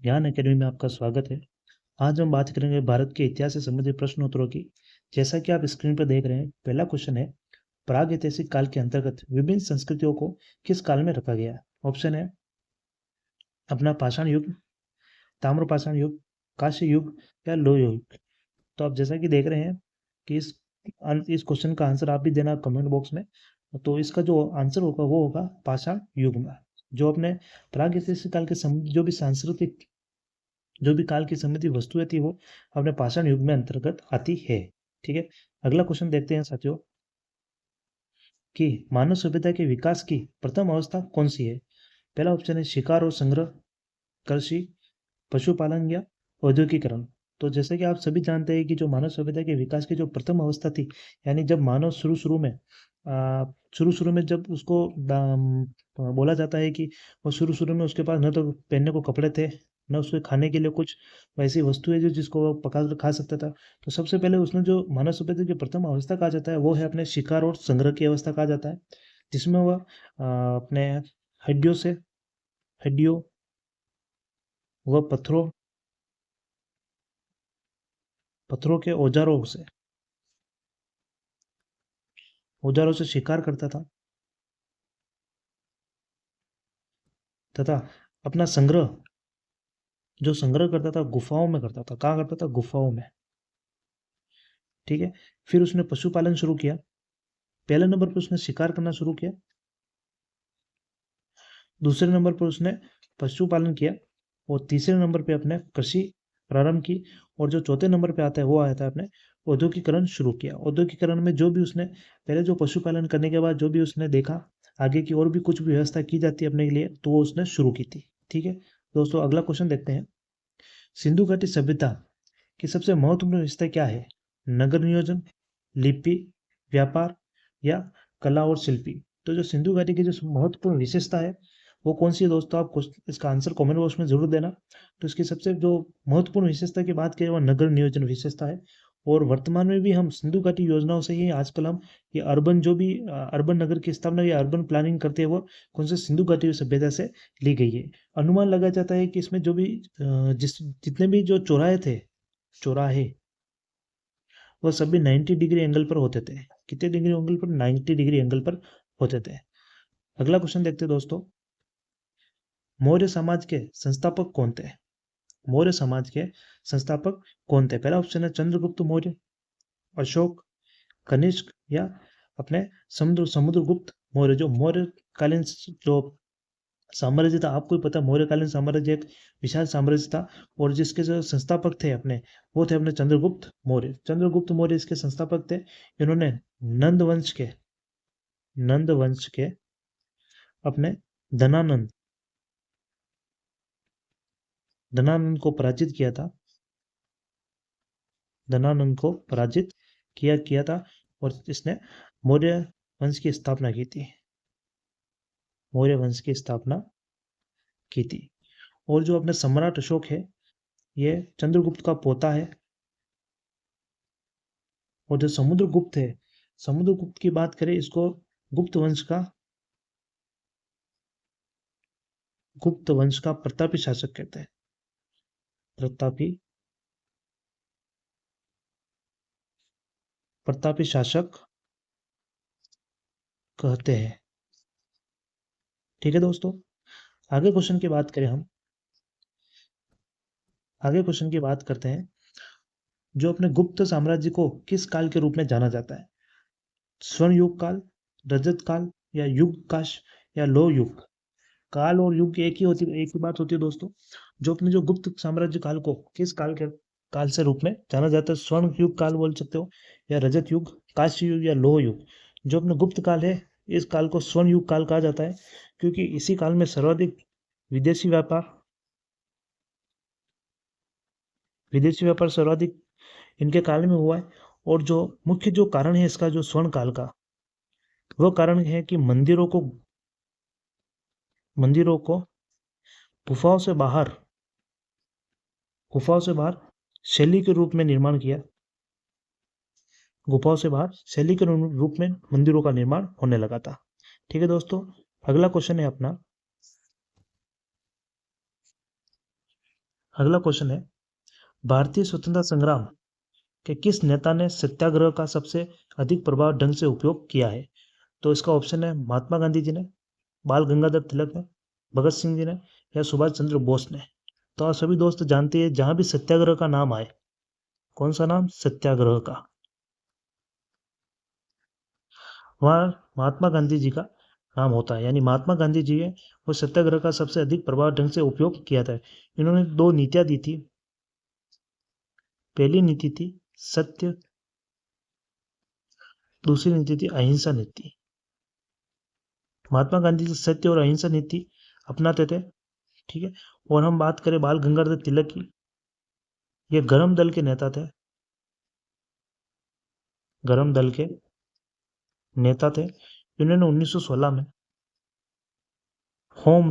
ज्ञान अकेडमी में आपका स्वागत है। आज हम बात करेंगे भारत के इतिहास से संबंधित प्रश्न उत्तरों की। जैसा कि आप स्क्रीन पर देख रहे हैं, पहला क्वेश्चन है, प्राग ऐतिहासिक काल के अंतर्गत विभिन्न संस्कृतियों को किस काल में रखा गया? ऑप्शन है अपना पाषाण युग, ताम्र पाषाण युग, कांस्य युग या लोह युग। तो आप जैसा कि देख रहे हैं कि इस क्वेश्चन का आंसर आप भी देना कमेंट बॉक्स में। तो इसका जो आंसर होगा वो होगा पाषाण युग में। जो अपने प्राग ऐतिहासिक काल के जो भी सांस्कृतिक जो भी काल की संबंधित वस्तुएं थी वो अपने पाषाण युग में अंतर्गत आती है। ठीक है, अगला क्वेश्चन देखते हैं साथियों कि मानव सभ्यता के विकास की प्रथम अवस्था कौन सी है? पहला ऑप्शन है शिकार और संग्रह, कृषि, पशुपालन या औद्योगिकरण। तो जैसे कि आप सभी जानते हैं कि जो मानव सभ्यता के विकास की जो प्रथम अवस्था थी, यानी जब मानव शुरू शुरू में जब उसको बोला जाता है कि वो शुरू शुरू में उसके पास न तो पहनने को कपड़े थे, न उसके खाने के लिए कुछ वैसी वस्तुएं जो जिसको वो पका कर खा सकता था। तो सबसे पहले उसने जो मानव सभ्यता की प्रथम अवस्था कहा जाता है वो है अपने शिकार और संग्रह की अवस्था कहा जाता है, जिसमें वह अपने हड्डियों से हड्डियों व पत्थरों के औजारों से शिकार करता था तथा अपना संग्रह करता था गुफाओं में करता था। कहाँ करता था? गुफाओं में। ठीक है, फिर उसने पशुपालन शुरू किया। पहले नंबर पर उसने शिकार करना शुरू किया, दूसरे नंबर पर उसने पशुपालन किया और तीसरे नंबर पे अपने कृषि प्रारंभ की। और जो चौथे नंबर पे आता है वो आता है अपने औद्योगिकरण शुरू किया। औद्योगिकरण में जो भी उसने पहले जो पशुपालन करने के बाद जो भी उसने देखा आगे की और भी कुछ भी व्यवस्था की जाती है अपने लिए, तो वो उसने शुरू की थी। ठीक है दोस्तों, अगला क्वेश्चन देखते हैं। सिंधु घाटी सभ्यता की सबसे महत्वपूर्ण विशेषता क्या है? नगर नियोजन, लिपि, व्यापार या कला और शिल्पी। तो जो सिंधु घाटी की जो महत्वपूर्ण विशेषता है वो कौन सी है दोस्तों? आप इसका आंसर कमेंट बॉक्स में जरूर देना। तो इसकी सबसे जो महत्वपूर्ण विशेषता की बात करें वो नगर नियोजन विशेषता है। और वर्तमान में भी हम सिंधु घाटी योजनाओं से ही आजकल हम ये अर्बन जो भी अर्बन नगर की स्थापना या अर्बन प्लानिंग करते हैं वो कौन से सिंधु घाटी सभ्यता से ली गई है। अनुमान लगाया जाता है कि इसमें जो भी जितने भी जो चौराहे वो सभी 90 डिग्री एंगल पर होते थे। कितने डिग्री एंगल पर? 90 डिग्री एंगल पर होते थे। अगला क्वेश्चन देखते हैं दोस्तों। मौर्य समाज के संस्थापक कौन थे? मौर्य समाज के संस्थापक कौन थे? पहला ऑप्शन है चंद्रगुप्त मौर्य, अशोक, कनिष्क या अपने समुद्रगुप्त मौर्य। जो मौर्यकालीन जो साम्राज्य था, आपको ही पता है मौर्यकालीन साम्राज्य एक विशाल साम्राज्य था और जिसके जो संस्थापक थे अपने वो थे अपने चंद्रगुप्त मौर्य इसके संस्थापक थे। इन्होंने नंद वंश के नंद वंश के अपने धनानंद धनानंद को पराजित किया था धनानंद को पराजित किया था और इसने मौर्य वंश की स्थापना की थी मौर्य वंश की स्थापना की थी। और जो अपने सम्राट अशोक है ये चंद्रगुप्त का पोता है। और जो समुद्रगुप्त की बात करें, इसको गुप्त वंश का प्रतापी शासक कहते हैं। प्रतापी प्रतापी शासक कहते हैं। ठीक है दोस्तों, आगे क्वेश्चन की बात करें हम आगे क्वेश्चन की बात करते हैं। जो अपने गुप्त साम्राज्य को किस काल के रूप में जाना जाता है? स्वर्ण युग काल, रजत काल या युग काश या लोह युग। काल और युग एक ही बात होती है दोस्तों। जो अपने जो गुप्त साम्राज्य काल को किस काल से रूप में जाना जाता है? स्वर्ण युग काल बोल सकते हो या रजत युग, कांस्य युग या लोह युग। जो अपना गुप्त काल है इस काल को स्वर्ण युग काल कहा जाता है, क्योंकि इसी काल में सर्वाधिक विदेशी व्यापार विदेशी व्यापार सर्वाधिक इनके काल में हुआ है। और जो मुख्य जो कारण है इसका जो स्वर्ण काल का, वो कारण है कि मंदिरों को गुफाओं से बाहर गुफाओं से बाहर शैली के रूप में निर्माण किया गुफाओं से बाहर शैली के रूप में मंदिरों का निर्माण होने लगा था। ठीक है दोस्तों, अगला क्वेश्चन है अपना अगला क्वेश्चन है, भारतीय स्वतंत्रता संग्राम के किस नेता ने सत्याग्रह का सबसे अधिक प्रभाव ढंग से उपयोग किया है? तो इसका ऑप्शन है महात्मा गांधी जी ने, बाल गंगाधर तिलक ने, भगत सिंह जी ने या सुभाष चंद्र बोस ने। तो आप सभी दोस्त जानते हैं, जहां भी सत्याग्रह का नाम आए, कौन सा नाम? सत्याग्रह का, वहाँ महात्मा गांधी जी का नाम होता है। यानी महात्मा गांधी जी है वो सत्याग्रह का सबसे अधिक प्रभाव ढंग से उपयोग किया था। इन्होंने दो नीतियां दी थी। पहली नीति थी सत्य, दूसरी नीति थी अहिंसा नीति। महात्मा गांधी जी सत्य और अहिंसा नीति अपनाते थे, ठीक है। और हम बात करें बाल गंगाधर तिलक की, ये गरम दल के नेता थे, गरम दल के नेता थे। इन्होंने 1916 में होम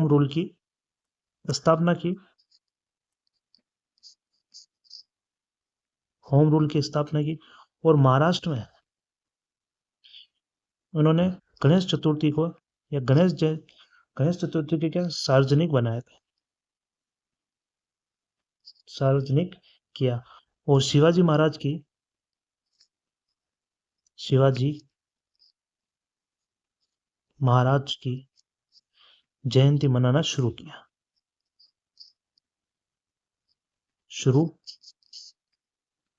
रूल की स्थापना की। होम रूल की स्थापना की और महाराष्ट्र में उन्होंने गणेश चतुर्थी को या गणेश चतुर्थी के क्या सार्वजनिक बनाया था, सार्वजनिक किया। और शिवाजी महाराज की जयंती मनाना शुरू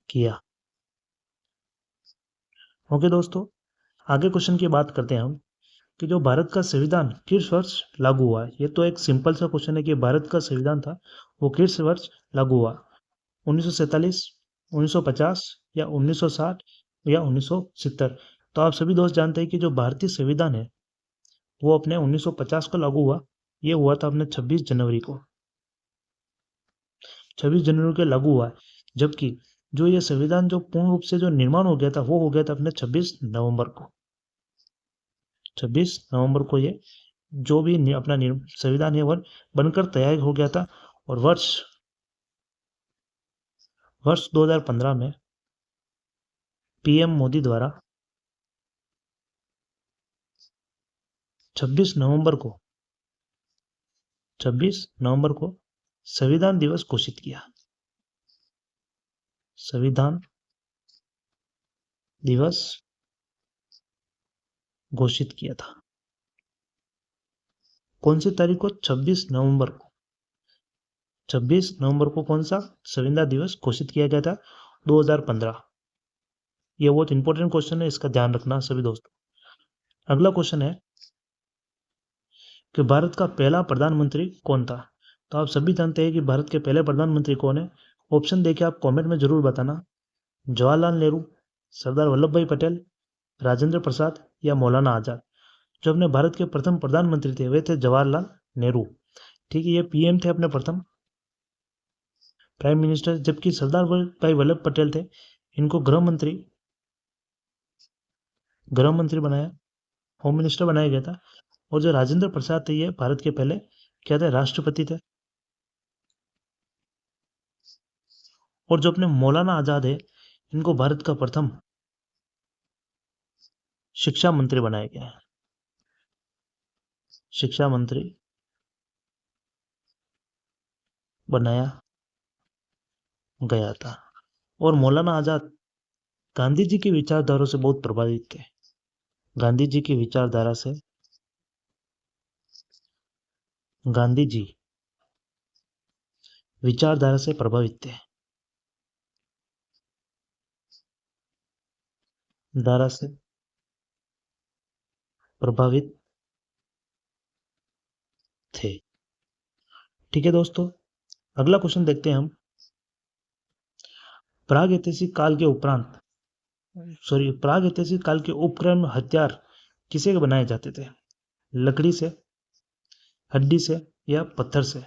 किया। ओके दोस्तों, आगे क्वेश्चन की बात करते हैं हम कि जो भारत का संविधान किस वर्ष लागू हुआ। ये तो एक सिंपल सा क्वेश्चन है कि भारत का संविधान था वो किस वर्ष लागू हुआ, 1947, 1950 या 1960 या 1970। तो आप सभी दोस्त जानते हैं कि जो भारतीय संविधान है वो अपने 1950 को लागू हुआ। ये हुआ था अपने 26 जनवरी को, 26 जनवरी को लागू हुआ। जबकि जो ये संविधान जो पूर्ण रूप से जो निर्माण हो गया था वो हो गया था अपने 26 नवंबर को। 26 नवंबर को ये जो भी अपना संविधान है वह बनकर तैयार हो गया था। और वर्ष 2015 में पीएम मोदी द्वारा 26 नवंबर को संविधान दिवस घोषित किया। संविधान दिवस घोषित किया था। कौन सी तारीख को? 26 नवंबर को। 26 नवंबर को कौन सा संविधान दिवस घोषित किया गया था? 2015। ये बहुत इंपॉर्टेंट क्वेश्चन है, इसका ध्यान रखना सभी दोस्तों। अगला क्वेश्चन है कि भारत का पहला प्रधानमंत्री कौन था। तो आप सभी जानते हैं कि भारत के पहले प्रधानमंत्री कौन है। ऑप्शन देके आप कमेंट में जरूर बताना। जवाहरलाल नेहरू, सरदार वल्लभ भाई पटेल, राजेंद्र प्रसाद या मौलाना आजाद। जो अपने भारत के प्रथम प्रधानमंत्री थे वे थे जवाहरलाल नेहरू, ठीक है। ये पीएम थे अपने प्रथम, प्राइम मिनिस्टर। जबकि सरदार भाई वल्लभ पटेल थे, इनको गृह मंत्री बनाया, होम मिनिस्टर बनाया गया था। और जो राजेंद्र प्रसाद थे ये भारत के पहले क्या थे? राष्ट्रपति थे। और जो अपने मौलाना आजाद है इनको भारत का प्रथम शिक्षा मंत्री बनाया गया है, शिक्षा मंत्री बनाया गया था। और मौलाना आजाद गांधी जी की विचारधारा से बहुत प्रभावित थे। गांधी जी की विचारधारा से प्रभावित थे। ठीक है दोस्तों, अगला क्वेश्चन देखते हैं हम। प्राग ऐतिहासिक काल के उपकरण हथियार किसे बनाए जाते थे? लकड़ी से, हड्डी से या पत्थर से?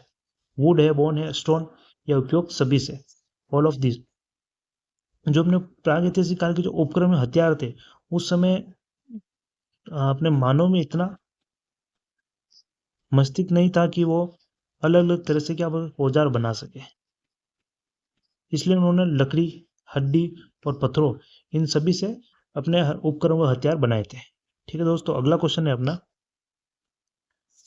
वुड है, बोन है, स्टोन या उपयोग सभी से? All of this. जो अपने प्रागैतिहासिक काल के जो उपकरण हथियार थे उस समय अपने मानव में इतना मस्तिष्क नहीं था कि वो अलग अलग तरह से क्या औजार बना सके। इसलिए उन्होंने लकड़ी, हड्डी और पत्थरों इन सभी से अपने उपकरण व हथियार बनाए थे। ठीक है दोस्तों, अगला क्वेश्चन है अपना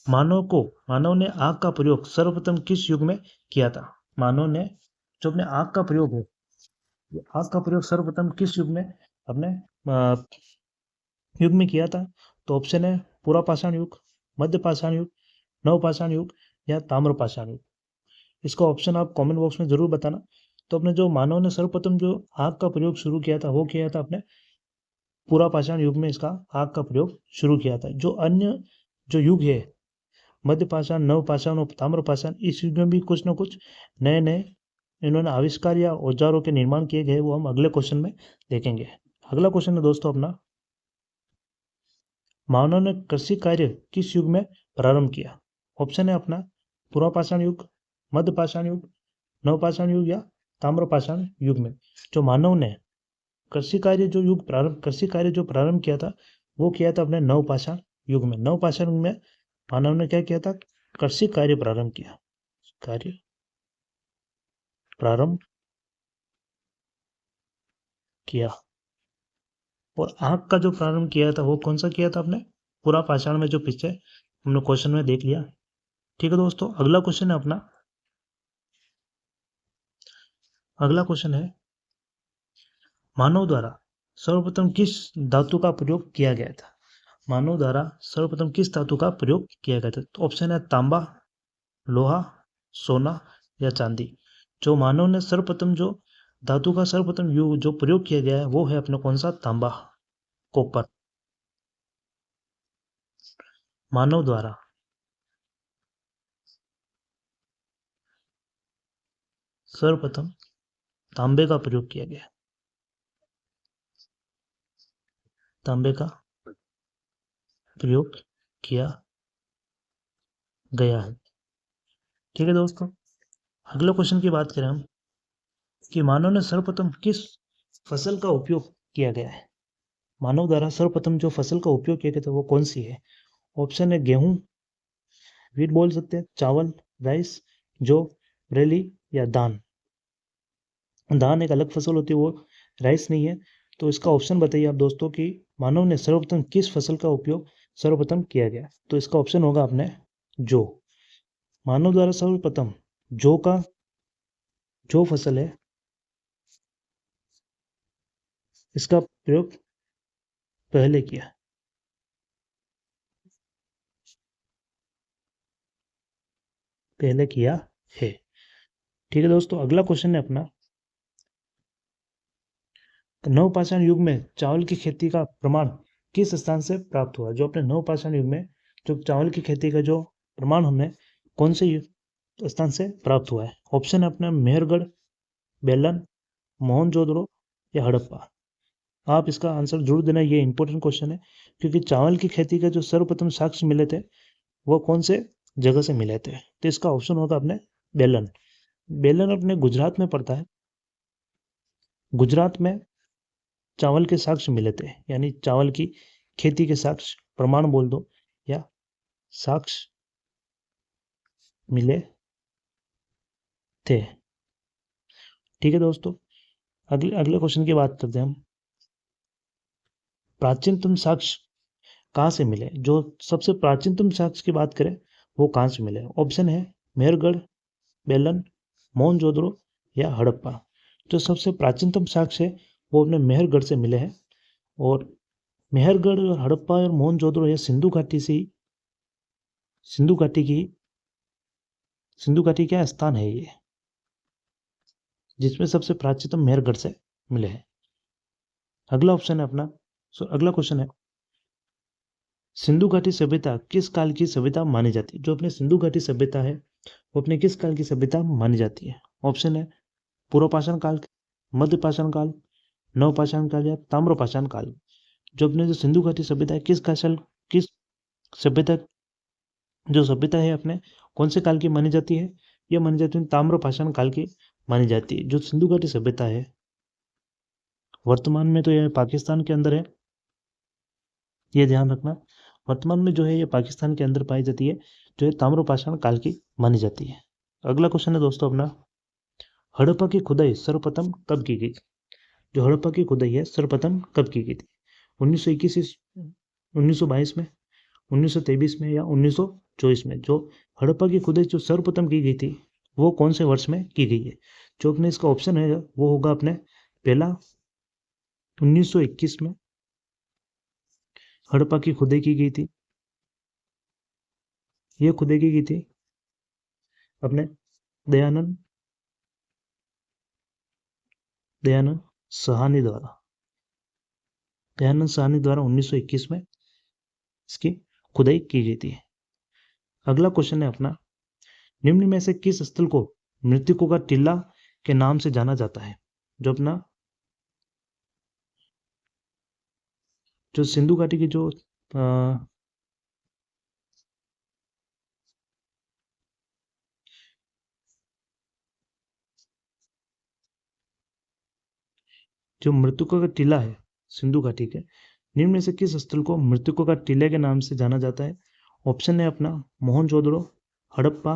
मानव ने आग का प्रयोग सर्वप्रथम किस युग में किया था? मानव ने जो अपने आग का प्रयोग है, आग का प्रयोग सर्वप्रथम किस युग में अपने युग में किया था? तो ऑप्शन है पुरापाषाण युग, मध्य पाषाण युग, नवपाषाण युग या ताम्रपाषाण युग। इसका ऑप्शन आप कमेंट बॉक्स में जरूर बताना। तो अपने जो मानव ने सर्वप्रथम जो आग का प्रयोग शुरू किया था वो किया था अपने पुरापाषाण युग में इसका आग का प्रयोग शुरू किया था। जो अन्य जो युग है मध्य पाषाण, नवपाषाण और ताम्रपाषाण, इस युग में भी कुछ न कुछ नए नए इन्होंने आविष्कार या औजारों के निर्माण किए गए, वो हम अगले क्वेश्चन में देखेंगे। अगला क्वेश्चन है दोस्तों अपना, मानव ने कृषि कार्य किस युग में प्रारंभ किया? ऑप्शन है अपना पुरापाषाण युग, मध्य पाषाण युग, नवपाषाण युग या ताम्रपाषाण युग में। जो मानव ने कृषि कार्य जो प्रारंभ किया था वो किया था अपने नवपाषाण युग में। नवपाषाण युग में मानव ने क्या किया था? कृषि कार्य प्रारंभ किया, कार्य प्रारंभ किया। और आग का जो प्रारंभ किया था वो कौन सा किया था आपने? पुरापाषाण में, जो पीछे हमने क्वेश्चन में देख लिया। ठीक है दोस्तों, अगला क्वेश्चन है अपना, अगला क्वेश्चन है मानव द्वारा सर्वप्रथम किस धातु का प्रयोग किया गया था? मानव द्वारा सर्वप्रथम किस धातु का प्रयोग किया गया था? तो ऑप्शन है तांबा, लोहा, सोना या चांदी। जो मानव ने सर्वप्रथम जो धातु का सर्वप्रथम जो प्रयोग किया गया है वो है अपने कौन सा? तांबा, कॉपर। मानव द्वारा सर्वप्रथम तांबे का प्रयोग किया गया, तांबे का प्रयोग किया गया है। ठीक है दोस्तों, अगले क्वेश्चन की बात करें हम कि मानव ने सर्वप्रथम किस फसल का उपयोग किया गया है? मानव द्वारा सर्वप्रथम जो फसल का उपयोग किया गया था वो कौन सी है? ऑप्शन है गेहूं, वीट बोल सकते हैं, चावल, राइस, जौ, रेली या धान। धान एक अलग फसल होती है, वो राइस नहीं है। तो इसका ऑप्शन बताइए आप दोस्तों कि मानव ने सर्वप्रथम किस फसल का उपयोग सर्वप्रथम किया गया? तो इसका ऑप्शन होगा अपने जौ। मानव द्वारा सर्वप्रथम जौ का जो फसल है इसका प्रयोग पहले किया, है। ठीक है दोस्तों, अगला क्वेश्चन है अपना, नवपाषाण युग में चावल की खेती का प्रमाण किस स्थान से प्राप्त हुआ? जो अपने नवपाषाण युग में जो चावल की खेती का जो प्रमाण हमें कौन से स्थान से प्राप्त हुआ है? ऑप्शन है अपना मेहरगढ़, बेलन, मोहनजोदड़ो या हड़प्पा। आप इसका आंसर जरूर देना, ये इंपॉर्टेंट क्वेश्चन है क्योंकि चावल की खेती का जो सर्वप्रथम साक्ष्य मिले थे वो कौन से जगह से मिले थे? तो इसका ऑप्शन होगा अपने बेलन। बेलन अपने गुजरात में पड़ता है। गुजरात में चावल के साक्ष्य मिले थे, यानी चावल की खेती के साक्ष्य, प्रमाण बोल दो या साक्ष्य मिले थे। ठीक है दोस्तों, अगले अगले क्वेश्चन की बात करते हैं हम, प्राचीनतम साक्ष्य कहाँ से मिले? जो सबसे प्राचीनतम साक्ष्य की बात करें वो कहाँ से मिले? ऑप्शन है मेहरगढ़, बेलन, मोहनजोदड़ो या हड़प्पा। जो सबसे प्राचीनतम साक्ष्य है वो अपने मेहरगढ़ से मिले हैं। और मेहरगढ़ और हड़प्पा और मोहनजोदड़ो ये सिंधु घाटी से सिंधु घाटी की सिंधु घाटी क्या स्थान है ये, जिसमें सबसे प्राचीनतम मेहरगढ़ से मिले हैं। अगला ऑप्शन है अपना, अगला क्वेश्चन है, सिंधु घाटी सभ्यता किस काल की सभ्यता मानी जाती है? जो अपने सिंधु घाटी सभ्यता है वो अपने किस काल की सभ्यता मानी जाती है? ऑप्शन है पूर्वपाषाण काल, मध्य पाषाण काल, नवपाषाण काल या ताम्रपाषाण काल। जो अपने जो सिंधु घाटी सभ्यता है किस सभ्यता, जो सभ्यता है अपने कौन से काल की मानी जाती है? यह मानी जाती है ताम्रपाषाण काल की मानी जाती है। जो सिंधु घाटी सभ्यता है वर्तमान में तो यह पाकिस्तान के अंदर है, ये ध्यान रखना। वर्तमान में जो है ये पाकिस्तान के अंदर पाई जाती है, जो है ताम्रपाषाण काल की मानी जाती है। अगला क्वेश्चन है दोस्तों अपना, हड़प्पा की खुदाई सर्वप्रथम कब की गई? जो हड़प्पा की खुदाई है सर्वप्रथम कब की गई थी? 1921, 1922 में, 1923 में या 19 1924 में। जो हड़प्पा की खुदाई जो सर्वप्रथम की गई थी वो कौन से वर्ष में की गई है? जो अपने इसका ऑप्शन है वो होगा अपने पहला 1921 में हड़प्पा की खुदाई की गई थी। ये खुदाई की गई थी अपने दयानंद साहनी द्वारा। दयानंद साहनी द्वारा 1921 में इसकी खुदाई की गई थी। अगला क्वेश्चन है अपना, निम्न में से किस स्थल को मृतकों का टीला के नाम से जाना जाता है? जो अपना जो सिंधु घाटी की जो मृतकों का टीला है सिंधु घाटी के, निम्न में से किस स्थल को मृतकों का टीले के नाम से जाना जाता है? ऑप्शन है अपना मोहनजोदड़ो, हड़प्पा,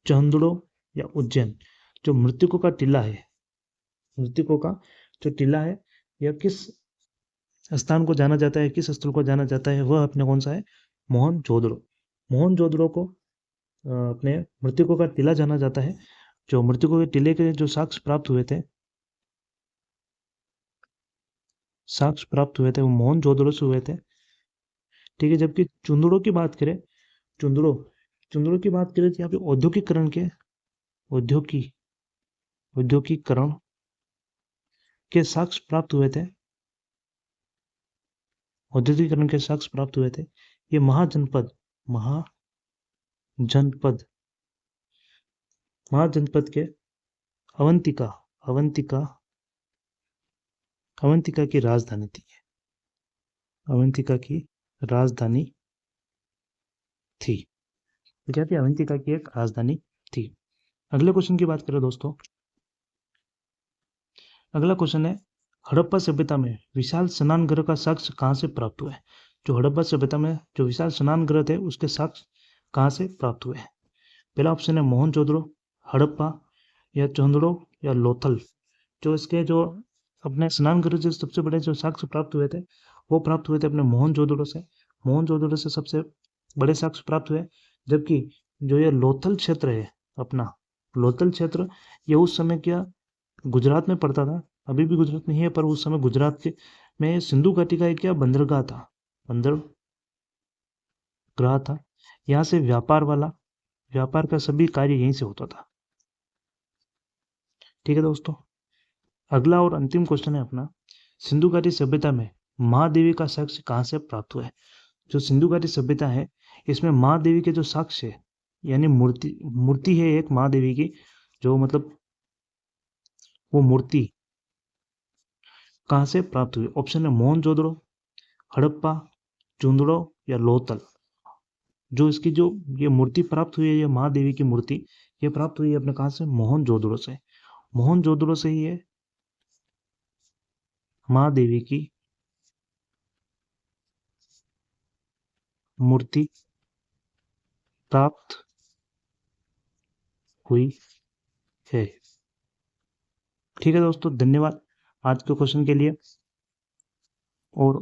चंदड़ो या उज्जैन। जो मृतकों का टीला है, मृतकों का जो टीला है यह किस स्थान को जाना जाता है, किस स्थल को जाना जाता है, वह अपने कौन सा है? मोहनजोदड़ो। मोहनजोदड़ो को अपने मृतकों का टीला जाना जाता है। जो मृतकों के टीले के जो साक्ष्य प्राप्त हुए थे वो मोहनजोदड़ो से हुए थे। ठीक है, जबकि चुंदड़ों की बात करें, चुंदड़ों चुंदड़ों की बात करें तो यहाँ पे औद्योगिकरण के साक्ष्य प्राप्त हुए थे। औद्योगिकरण के साक्ष्य प्राप्त हुए थे। ये महाजनपद के अवंतिका की राजधानी थी। अवंतिका की राजधानी थी। क्या थी? अवंतिका की एक राजधानी थी। अगले क्वेश्चन की बात करें दोस्तों, अगला क्वेश्चन है, हड़प्पा सभ्यता में विशाल स्नान गृह का साक्ष्य कहाँ से प्राप्त हुआ है? जो हड़प्पा सभ्यता में जो विशाल स्नान गृह थे उसके साक्ष्य कहाँ से प्राप्त हुए हैं? पहला ऑप्शन है मोहनजोदड़ो, हड़प्पा या चंदड़ो या लोथल। जो इसके जो अपने स्नान गृह जो सबसे बड़े जो साक्ष्य प्राप्त हुए थे वो प्राप्त हुए थे अपने मोहनजोदड़ो से। मोहनजोदड़ो से सबसे बड़े साक्ष्य प्राप्त हुए। जबकि जो ये लोथल क्षेत्र है अपना, लोथल क्षेत्र ये उस समय क्या गुजरात में पड़ता था, अभी भी गुजरात में ही है, पर उस समय गुजरात के में सिंधु घाटी का एक क्या बंदरगाह था। यहाँ से व्यापार का सभी कार्य यहीं से होता था। ठीक है दोस्तों, अगला और अंतिम क्वेश्चन है अपना, सिंधु घाटी सभ्यता में महादेवी का साक्ष्य कहाँ से प्राप्त हुआ है? जो सिंधु घाटी सभ्यता है इसमें महादेवी के जो साक्ष्य है, यानी मूर्ति है एक महादेवी की, जो मतलब वो मूर्ति कहाँ से प्राप्त हुई? ऑप्शन है मोहनजोदड़ो, हड़प्पा, चुंदड़ो या लोथल। जो इसकी जो ये मूर्ति प्राप्त हुई है, ये महादेवी की मूर्ति, ये प्राप्त हुई है अपने कहाँ से? मोहनजोदड़ो से। मोहनजोदड़ो से ही ये महादेवी की मूर्ति प्राप्त हुई है। ठीक है दोस्तों, धन्यवाद आज के क्वेश्चन के लिए। और